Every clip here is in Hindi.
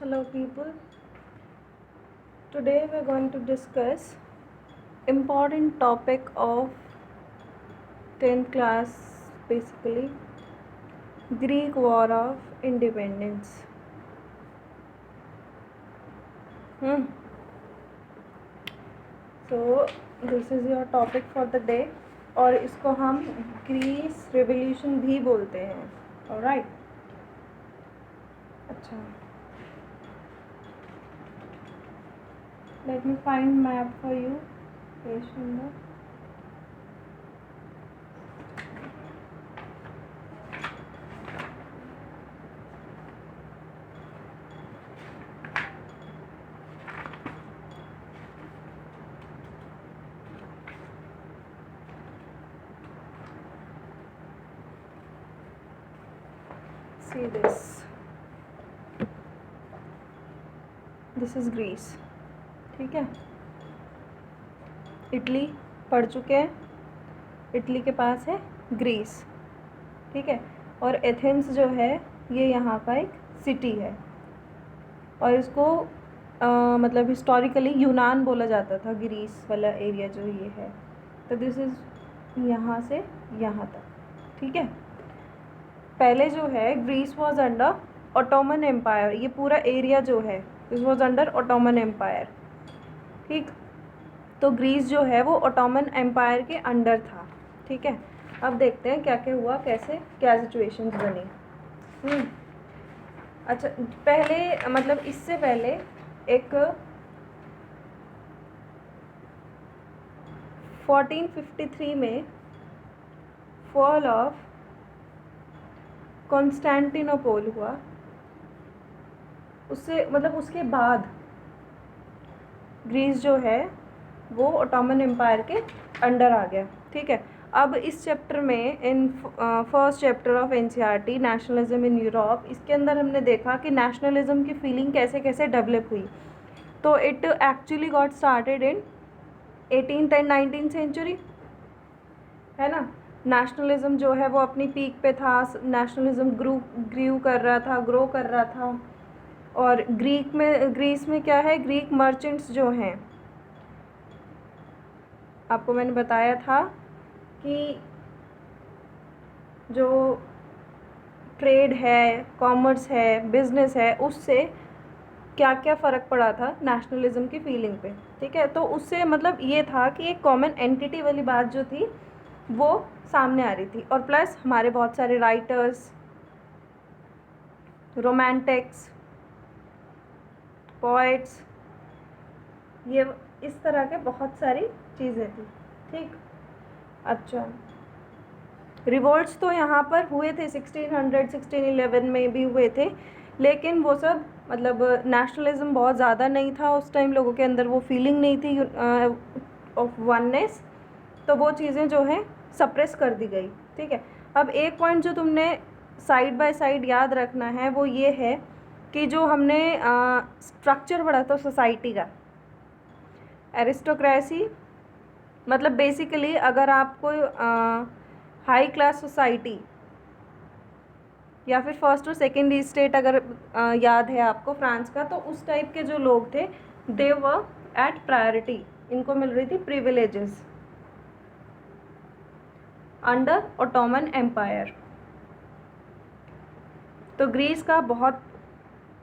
Hello people. Today we are going to discuss important topic of 10th class, basically Greek War of Independence. So this is your topic for the day और इसको हम ग्रीस रेवोल्यूशन भी बोलते हैं. ऑलराइट. अच्छा, let me find map for you. Page number. See this. This is Greece. ठीक है. इटली पढ़ चुके हैं. इटली के पास है ग्रीस. ठीक है. और एथेंस जो है ये यहाँ का एक सिटी है और इसको मतलब हिस्टोरिकली यूनान बोला जाता था. ग्रीस वाला एरिया जो ये है, तो दिस इज़ यहाँ से यहाँ तक. ठीक है. पहले जो है Greece was under Ottoman empire. ये पूरा एरिया जो है this was under Ottoman empire. ठीक. तो ग्रीस जो है वो ऑटोमन एम्पायर के अंडर था. ठीक है. अब देखते हैं क्या क्या हुआ, कैसे क्या सिचुएशंस बनी. अच्छा, पहले मतलब इससे पहले एक 1453 में फॉल ऑफ कॉन्स्टेंटिनोपल हुआ. उससे मतलब उसके बाद ग्रीस जो है वो ऑटोमन एम्पायर के अंडर आ गया. ठीक है. अब इस चैप्टर में in first chapter of NCERT nationalism in Europe, इसके अंदर हमने देखा कि नेशनलिज्म की फीलिंग कैसे कैसे डेवलप हुई. तो it actually got started in 18th and 19th century, है ना. नेशनलिज्म जो है वो अपनी पीक पे था. नेशनलिज्म ग्रू कर रहा था, ग्रो कर रहा था. और ग्रीस में क्या है, ग्रीक मर्चेंट्स जो हैं, आपको मैंने बताया था कि जो ट्रेड है, कॉमर्स है, बिजनेस है, उससे क्या क्या फ़र्क पड़ा था नेशनलिज्म की फीलिंग पे. ठीक है. तो उससे मतलब ये था कि एक कॉमन एंटिटी वाली बात जो थी वो सामने आ रही थी. और प्लस हमारे बहुत सारे राइटर्स, रोमांटिक्स, पोइट्स, ये इस तरह के बहुत सारी चीज़ें थी. ठीक. अच्छा, रिवोल्ट्स तो यहाँ पर हुए थे 1600 1611 में भी हुए थे, लेकिन वो सब मतलब नेशनलिज्म बहुत ज़्यादा नहीं था उस टाइम. लोगों के अंदर वो फीलिंग नहीं थी ऑफ वननेस, तो वो चीज़ें जो हैं सप्रेस कर दी गई. ठीक है. अब एक पॉइंट जो तुमने साइड बाय साइड याद रखना है वो ये है कि जो हमने स्ट्रक्चर पढ़ा था सोसाइटी का, एरिस्टोक्रेसी, मतलब बेसिकली अगर आपको हाई क्लास सोसाइटी या फिर फर्स्ट और सेकेंड स्टेट अगर याद है आपको फ्रांस का, तो उस टाइप के जो लोग थे दे वर एट प्रायोरिटी. इनको मिल रही थी प्रिविलेजेस अंडर ऑटोमन एम्पायर. तो ग्रीस का बहुत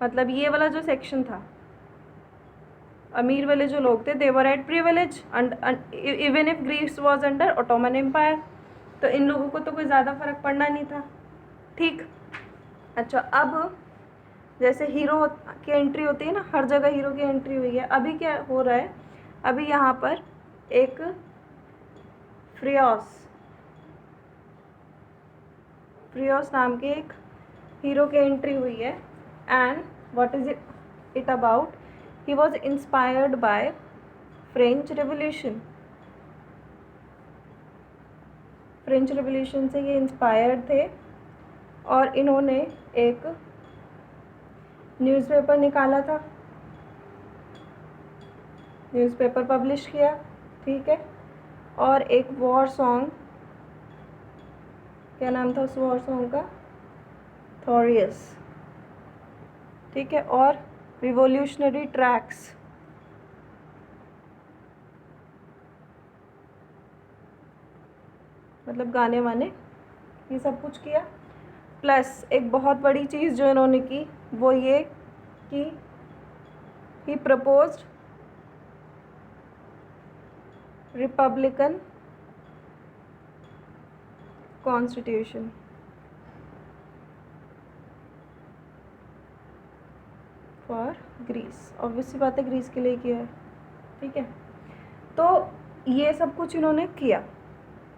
मतलब ये वाला जो सेक्शन था, अमीर वाले जो लोग थे they were at privilege even if Greece was under Ottoman Empire. तो इन लोगों को तो कोई ज़्यादा फर्क पड़ना नहीं था. ठीक. अच्छा, अब जैसे हीरो की एंट्री होती है ना, हर जगह हीरो की एंट्री हुई है. अभी क्या हो रहा है, अभी यहाँ पर एक फ्रियोस नाम के एक हीरो की एंट्री हुई है. And what is it about, he was inspired by French revolution. French revolution से ये इंस्पायर्ड थे और इन्होंने एक न्यूज़पेपर निकाला था, न्यूज़पेपर पब्लिश किया. ठीक है. और एक वॉर सॉन्ग, क्या नाम था उस वॉर सॉन्ग का, थॉरियस. ठीक है. और रिवोल्यूशनरी ट्रैक्स, मतलब गाने वाने, ये सब कुछ किया। प्लस एक बहुत बड़ी चीज़ जो इन्होंने की वो ये कि he proposed republican constitution. For Greece, obvious सी बात है ग्रीस के लिए किया है, ठीक है। तो ये सब कुछ इन्होंने किया,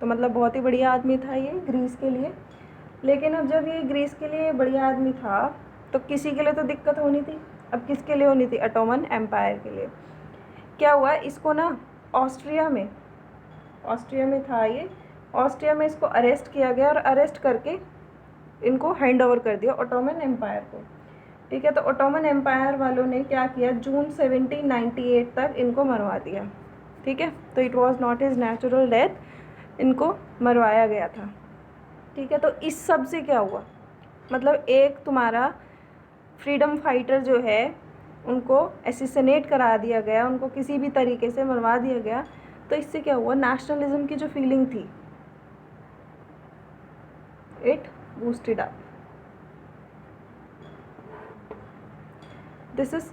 तो मतलब बहुत ही बढ़िया आदमी था ये ग्रीस के लिए। लेकिन अब जब ये ग्रीस के लिए बढ़िया आदमी था तो किसी के लिए तो दिक्कत होनी थी। अब किसके लिए होनी थी? ऑटोमन एम्पायर के लिए। क्या हुआ, इसको ना ऑस्ट्रिया में था ये, ऑस्ट्रिया में इसको अरेस्ट किया गया और अरेस्ट करके इनको हैंड ओवर कर दिया ऑटोमन एम्पायर को, ठीक है। तो ऑटोमन एम्पायर वालों ने क्या किया, जून 1798 तक इनको मरवा दिया, ठीक है। तो it was not his natural death, इनको मरवाया गया था, ठीक है। तो इस सब से क्या हुआ, मतलब एक तुम्हारा फ्रीडम फाइटर जो है उनको एसिसिनेट करा दिया गया, उनको किसी भी तरीके से मरवा दिया गया। तो इससे क्या हुआ, नेशनलिज्म की जो फीलिंग थी it boosted up. This is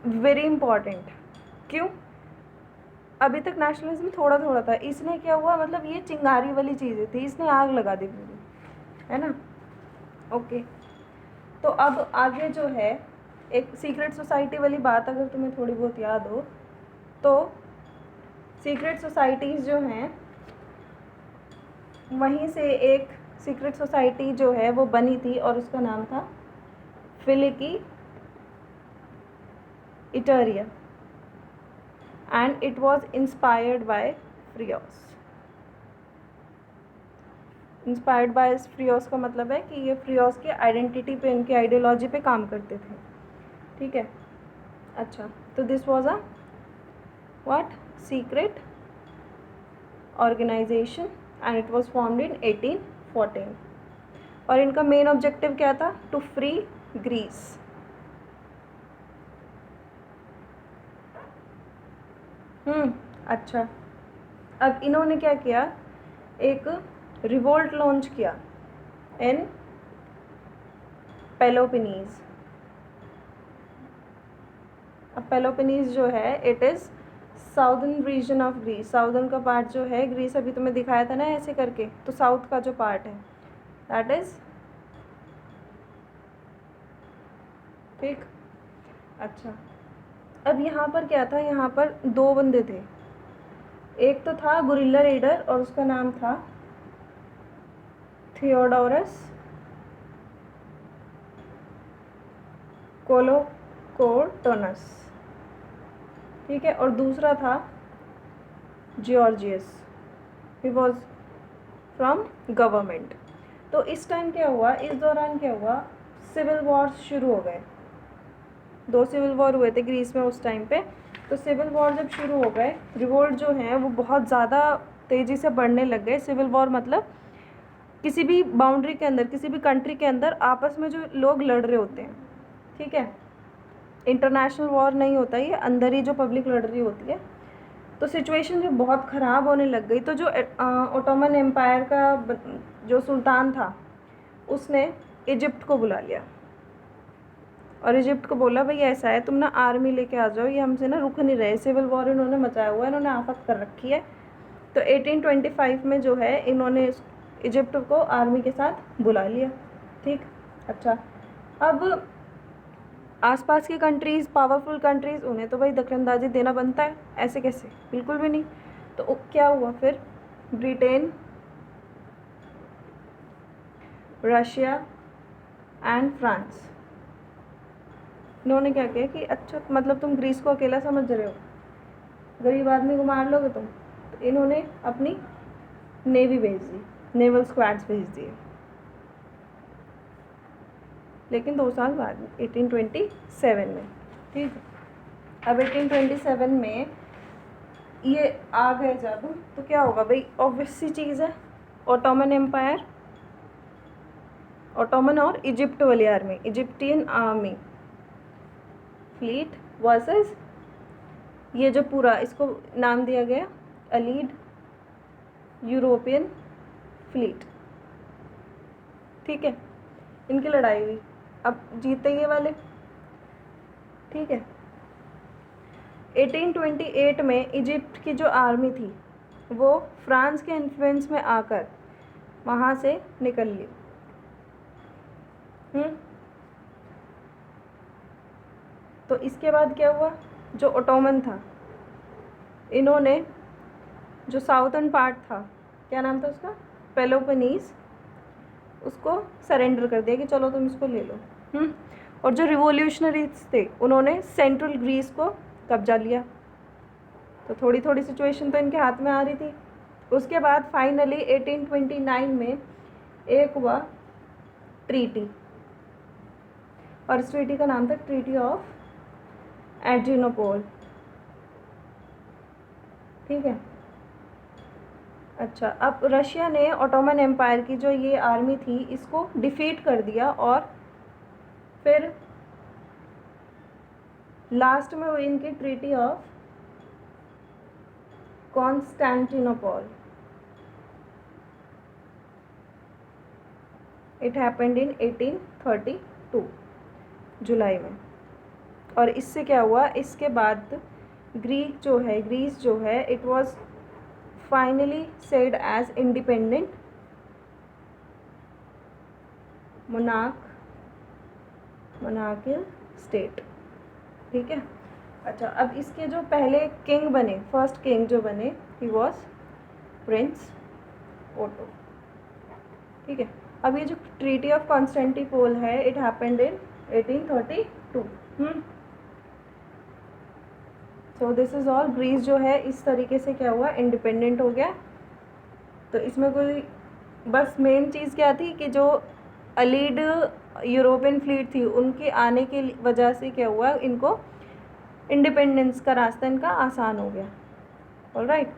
very important. क्यों? अभी तक नेशनलिज्म थोड़ा थोड़ा था, इसने क्या हुआ, मतलब ये चिंगारी वाली चीज़ें थी, इसने आग लगा दी पूरी, है ना। ओके, तो अब आगे जो है एक सीक्रेट सोसाइटी वाली बात अगर तुम्हें थोड़ी बहुत याद हो तो सीक्रेट सोसाइटीज़ जो हैं वहीं से एक सीक्रेट सोसाइटी जो है वो बनी थी और उसका नाम था Filiki Eteria and it was inspired by Feraios. Inspired by Feraios का मतलब है कि ये फ्रियोस के आइडेंटिटी पे, उनकी आइडियोलॉजी पे काम करते थे, ठीक है। अच्छा, तो this was a what secret organisation and it was formed in 1814 और इनका मेन ऑब्जेक्टिव क्या था, टू फ्री ग्रीस। अच्छा, अब इन्होंने क्या किया, एक रिवोल्ट लॉन्च किया इन पेलोपिनीज। अब पेलोपिनीज जो है it is southern region of Greece, southern का पार्ट जो है ग्रीस, अभी तुम्हें दिखाया था ना ऐसे करके, तो साउथ का जो पार्ट है दैट इज़, ठीक। अच्छा, अब यहाँ पर क्या था, यहाँ पर दो बंदे थे, एक तो था गुरिल्ला लीडर और उसका नाम था थियोडोरस कोलोकोटोनस, ठीक है। और दूसरा था gorgeous, he was from government. तो इस टाइम क्या हुआ, इस दौरान क्या हुआ, सिविल वॉर्स शुरू हो गए। दो सिविल वॉर हुए थे ग्रीस में उस टाइम पे। तो सिविल वॉर जब शुरू हो गए, रिवोल्ट जो हैं वो बहुत ज़्यादा तेज़ी से बढ़ने लग गए। सिविल वॉर मतलब किसी भी बाउंड्री के अंदर, किसी भी कंट्री के अंदर आपस में जो लोग लड़ रहे होते हैं, ठीक है। इंटरनेशनल वॉर नहीं होता, ये अंदर ही जो पब्लिक लड़ रही होती है। तो सिचुएशन जो बहुत ख़राब होने लग गई, तो जो ओटोमन एम्पायर का जो सुल्तान था उसने इजिप्ट को बुला लिया और इजिप्ट को बोला भाई ऐसा है, तुम ना आर्मी लेके आ जाओ, ये हमसे ना रुक नहीं रहे, सिविल वॉर इन्होंने मचाया हुआ है, इन्होंने आफत कर रखी है। तो 1825 में जो है इन्होंने इजिप्ट को आर्मी के साथ बुला लिया, ठीक। अच्छा, अब आसपास की कंट्रीज़, पावरफुल कंट्रीज़, उन्हें तो भाई दखलंदाजी देना बनता है, ऐसे कैसे, बिल्कुल भी नहीं। तो क्या हुआ फिर, ब्रिटेन, रशिया एंड फ्रांस, इन्होंने क्या किया कि अच्छा मतलब तुम ग्रीस को अकेला समझ रहे हो, गरीब आदमी को मार लोगे तुम, तो इन्होंने अपनी नेवी भेज दी, नेवल स्क्वाड्स भेज दिए। लेकिन 2 साल बाद 1827 में, ठीक है। अब 1827 में ये आ गए जब, तो क्या होगा भाई, ऑब्वियस सी चीज़ है, ऑटोमन एम्पायर, ऑटोमन और इजिप्ट वाली army, Egyptian army fleet versus ये जो पूरा इसको नाम दिया गया अलीड यूरोपियन फ्लीट। ठीक है, इनकी लड़ाई हुई, अब जीते ये वाले। ठीक है, 1828 में इजिप्ट की जो आर्मी थी वो फ्रांस के इन्फ्लुएंस में आकर वहाँ से निकल ली। तो इसके बाद क्या हुआ, जो ओटोमन था इन्होंने जो साउथर्न पार्ट था, क्या नाम था उसका, पेलोपोनीस, उसको सरेंडर कर दिया कि चलो तुम इसको ले लो। और जो रिवोल्यूशनरीज थे उन्होंने सेंट्रल ग्रीस को कब्जा लिया। तो थोड़ी थोड़ी सिचुएशन तो इनके हाथ में आ रही थी। उसके बाद फाइनली 1829 में एक हुआ ट्रीटी, और इस ट्रीटी का नाम था ट्रीटी ऑफ एड्रिनोपोल। ठीक है, अच्छा, अब रशिया ने ऑटोमन एम्पायर की जो ये आर्मी थी इसको डिफीट कर दिया, और फिर लास्ट में हुई इनकी treaty of Constantinople. It happened in 1832 जुलाई में। और इससे क्या हुआ, इसके बाद ग्रीस जो है it was finally said as independent monarchial state. ठीक है, अच्छा, अब इसके जो पहले किंग बने, फर्स्ट किंग जो बने, ही वॉज प्रिंस ओटो। ठीक है, अब ये जो ट्रीटी ऑफ कॉन्स्टेंटिनोपल है it happened in 1832। So this is all. Greece जो है इस तरीके से क्या हुआ, इंडिपेंडेंट हो गया। तो इसमें कोई बस मेन चीज़ क्या थी कि जो अलीड यूरोपियन फ्लीट थी उनके आने की वजह से क्या हुआ, इनको इंडिपेंडेंस का रास्ता इनका आसान हो गया। ऑलराइट।